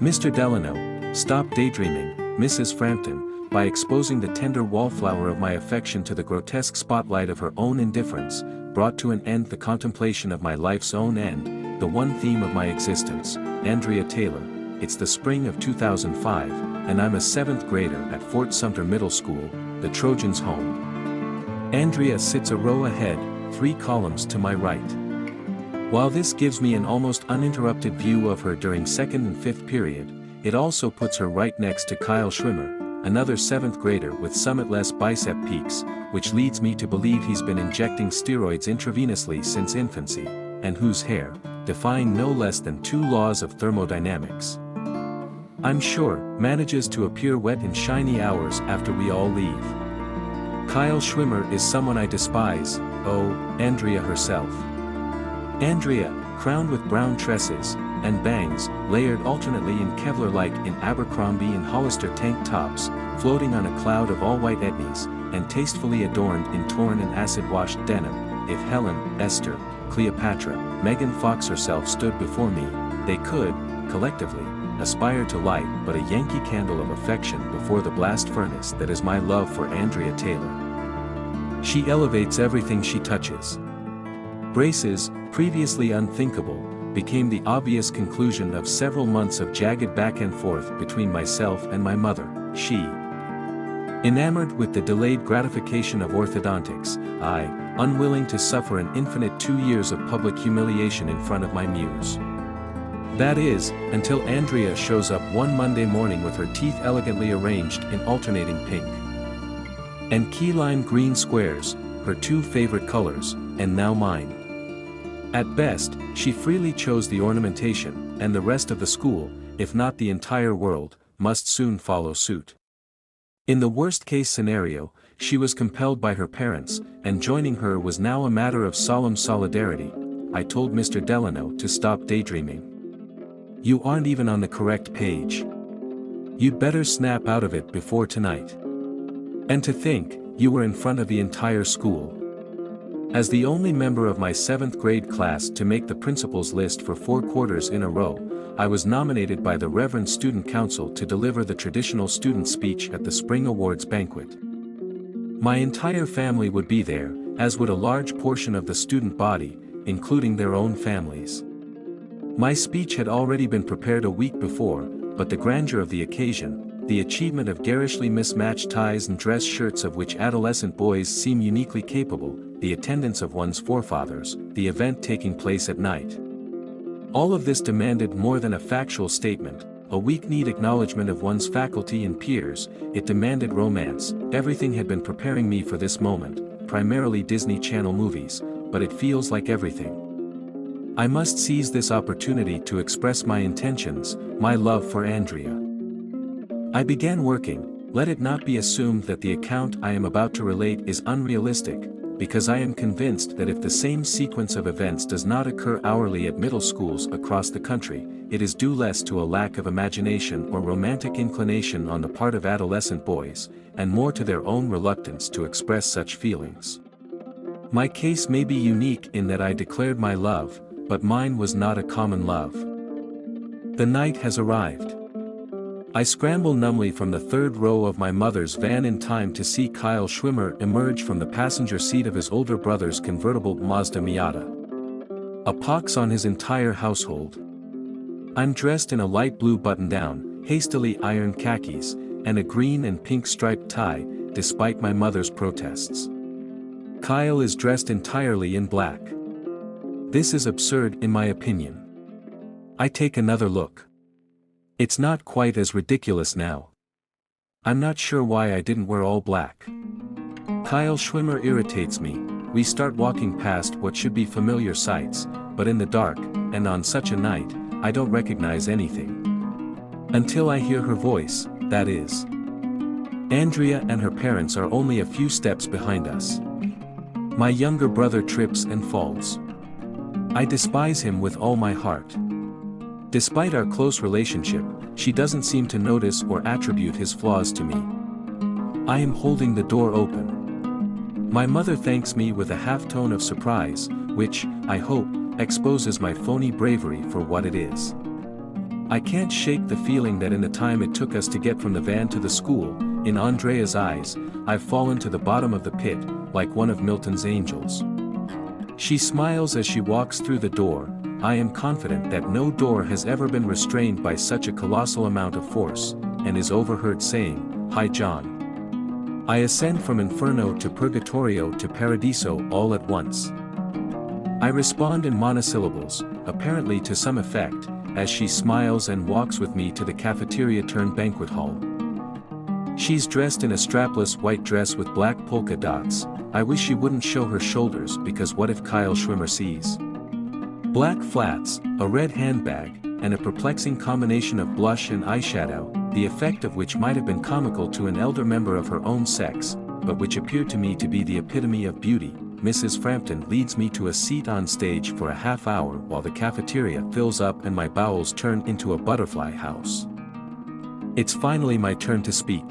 Mr. Delano, stop daydreaming, Mrs. Frampton, by exposing the tender wallflower of my affection to the grotesque spotlight of her own indifference, brought to an end the contemplation of my life's own end, the one theme of my existence, Andrea Taylor. It's the spring of 2005, and I'm a 7th grader at Fort Sumter Middle School, the Trojans' home. Andrea sits a row ahead, 3 columns to my right. While this gives me an almost uninterrupted view of her during 2nd and 5th period, it also puts her right next to Kyle Schwimmer, another 7th grader with summitless bicep peaks, which leads me to believe he's been injecting steroids intravenously since infancy, and whose hair, defying no less than 2 laws of thermodynamics, I'm sure, manages to appear wet in shiny hours after we all leave. Kyle Schwimmer is someone I despise, oh, Andrea herself. Andrea, crowned with brown tresses, and bangs, layered alternately in Kevlar-like in Abercrombie and Hollister tank tops, floating on a cloud of all-white etnies, and tastefully adorned in torn and acid-washed denim. If Helen, Esther, Cleopatra, Megan Fox herself stood before me, they could, collectively, aspire to light but a Yankee candle of affection before the blast furnace that is my love for Andrea Taylor. She elevates everything she touches. Braces, previously unthinkable, became the obvious conclusion of several months of jagged back and forth between myself and my mother. She, enamored with the delayed gratification of orthodontics, I, unwilling to suffer an infinite 2 years of public humiliation in front of my muse. That is, until Andrea shows up one Monday morning with her teeth elegantly arranged in alternating pink and key lime green squares, her 2 favorite colors, and now mine. At best, she freely chose the ornamentation, and the rest of the school, if not the entire world, must soon follow suit. In the worst-case scenario, she was compelled by her parents, and joining her was now a matter of solemn solidarity. I told Mr. Delano to stop daydreaming. You aren't even on the correct page. You'd better snap out of it before tonight. And to think, you were in front of the entire school. As the only member of my 7th grade class to make the principal's list for 4 quarters in a row, I was nominated by the Reverend Student Council to deliver the traditional student speech at the Spring Awards banquet. My entire family would be there, as would a large portion of the student body, including their own families. My speech had already been prepared a week before, but the grandeur of the occasion, the achievement of garishly mismatched ties and dress shirts of which adolescent boys seem uniquely capable, the attendance of one's forefathers, the event taking place at night. All of this demanded more than a factual statement, a weak-kneed acknowledgement of one's faculty and peers. It demanded romance. Everything had been preparing me for this moment, primarily Disney Channel movies, but it feels like everything. I must seize this opportunity to express my intentions, my love for Andrea. I began working. Let it not be assumed that the account I am about to relate is unrealistic, because I am convinced that if the same sequence of events does not occur hourly at middle schools across the country, it is due less to a lack of imagination or romantic inclination on the part of adolescent boys, and more to their own reluctance to express such feelings. My case may be unique in that I declared my love, but mine was not a common love. The night has arrived. I scramble numbly from the 3rd row of my mother's van in time to see Kyle Schwimmer emerge from the passenger seat of his older brother's convertible Mazda Miata. A pox on his entire household. I'm dressed in a light blue button-down, hastily ironed khakis, and a green and pink striped tie, despite my mother's protests. Kyle is dressed entirely in black. This is absurd in my opinion. I take another look. It's not quite as ridiculous now. I'm not sure why I didn't wear all black. Kyle Schwimmer irritates me. We start walking past what should be familiar sights, but in the dark, and on such a night, I don't recognize anything. Until I hear her voice, that is. Andrea and her parents are only a few steps behind us. My younger brother trips and falls. I despise him with all my heart. Despite our close relationship, she doesn't seem to notice or attribute his flaws to me. I am holding the door open. My mother thanks me with a half tone of surprise, which, I hope, exposes my phony bravery for what it is. I can't shake the feeling that in the time it took us to get from the van to the school, in Andrea's eyes, I've fallen to the bottom of the pit, like one of Milton's angels. She smiles as she walks through the door. I am confident that no door has ever been restrained by such a colossal amount of force, and is overheard saying, "Hi John." I ascend from Inferno to Purgatorio to Paradiso all at once. I respond in monosyllables, apparently to some effect, as she smiles and walks with me to the cafeteria-turned-banquet hall. She's dressed in a strapless white dress with black polka dots. I wish she wouldn't show her shoulders because what if Kyle Schwimmer sees? Black flats, a red handbag, and a perplexing combination of blush and eyeshadow, the effect of which might have been comical to an elder member of her own sex, but which appeared to me to be the epitome of beauty. Mrs. Frampton leads me to a seat on stage for a half hour while the cafeteria fills up and my bowels turn into a butterfly house. It's finally my turn to speak.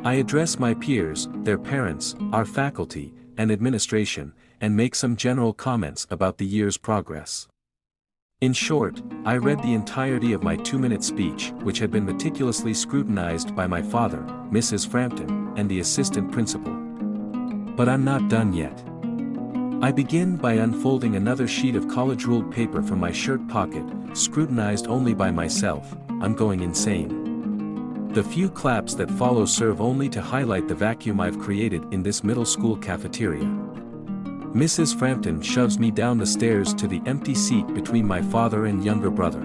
I address my peers, their parents, our faculty, and administration, and make some general comments about the year's progress. In short, I read the entirety of my 2-minute speech, which had been meticulously scrutinized by my father, Mrs. Frampton, and the assistant principal. But I'm not done yet. I begin by unfolding another sheet of college-ruled paper from my shirt pocket, scrutinized only by myself. I'm going insane. The few claps that follow serve only to highlight the vacuum I've created in this middle school cafeteria. Mrs. Frampton shoves me down the stairs to the empty seat between my father and younger brother.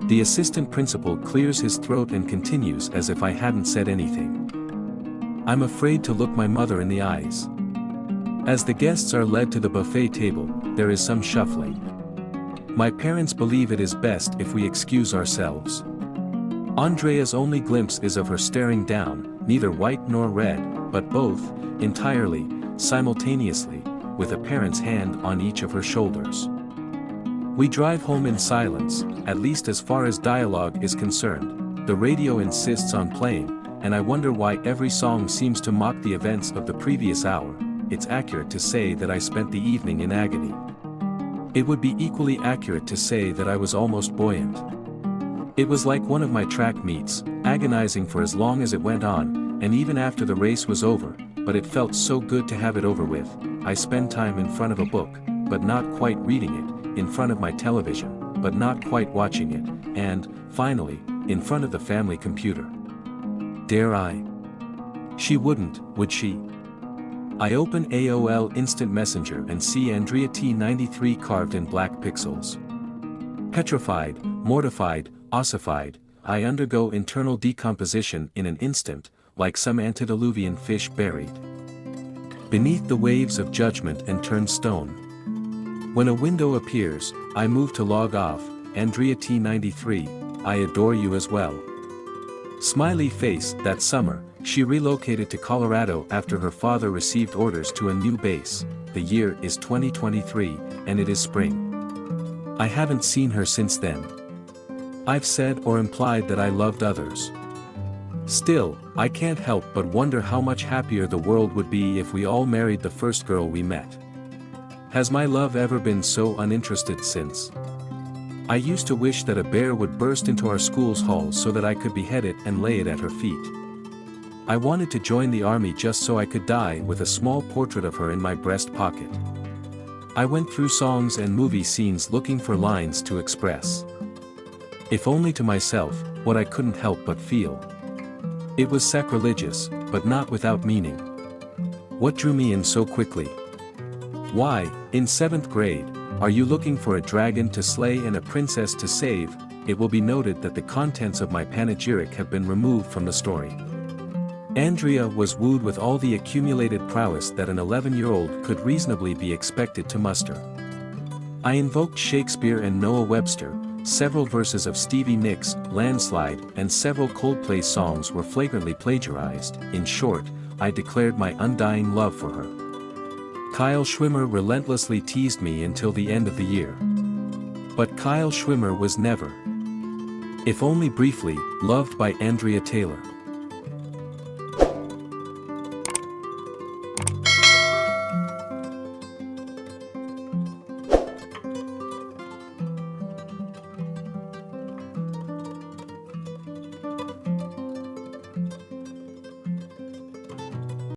The assistant principal clears his throat and continues as if I hadn't said anything. I'm afraid to look my mother in the eyes. As the guests are led to the buffet table, there is some shuffling. My parents believe it is best if we excuse ourselves. Andrea's only glimpse is of her staring down, neither white nor red, but both, entirely, simultaneously, with a parent's hand on each of her shoulders. We drive home in silence, at least as far as dialogue is concerned. The radio insists on playing, and I wonder why every song seems to mock the events of the previous hour. It's accurate to say that I spent the evening in agony. It would be equally accurate to say that I was almost buoyant. It was like one of my track meets, agonizing for as long as it went on, and even after the race was over, but it felt so good to have it over with. I spend time in front of a book, but not quite reading it, in front of my television, but not quite watching it, and, finally, in front of the family computer. Dare I? She wouldn't, would she? I open AOL Instant Messenger and see Andrea T93 carved in black pixels. Petrified, mortified, ossified, I undergo internal decomposition in an instant, like some antediluvian fish buried beneath the waves of judgment and turn stone. When a window appears, I move to log off. Andrea T93, I adore you as well. Smiley face. That summer, she relocated to Colorado after her father received orders to a new base. The year is 2023, and it is spring. I haven't seen her since then. I've said or implied that I loved others. Still, I can't help but wonder how much happier the world would be if we all married the first girl we met. Has my love ever been so uninterested since? I used to wish that a bear would burst into our school's halls so that I could behead it and lay it at her feet. I wanted to join the army just so I could die with a small portrait of her in my breast pocket. I went through songs and movie scenes looking for lines to express, if only to myself, what I couldn't help but feel. It was sacrilegious, but not without meaning. What drew me in so quickly? Why, in 7th grade, are you looking for a dragon to slay and a princess to save? It will be noted that the contents of my panegyric have been removed from the story. Andrea was wooed with all the accumulated prowess that an 11-year-old could reasonably be expected to muster. I invoked Shakespeare and Noah Webster. Several verses of Stevie Nicks, Landslide, and several Coldplay songs were flagrantly plagiarized. In short, I declared my undying love for her. Kyle Schwimmer relentlessly teased me until the end of the year. But Kyle Schwimmer was never, if only briefly, loved by Andrea Taylor.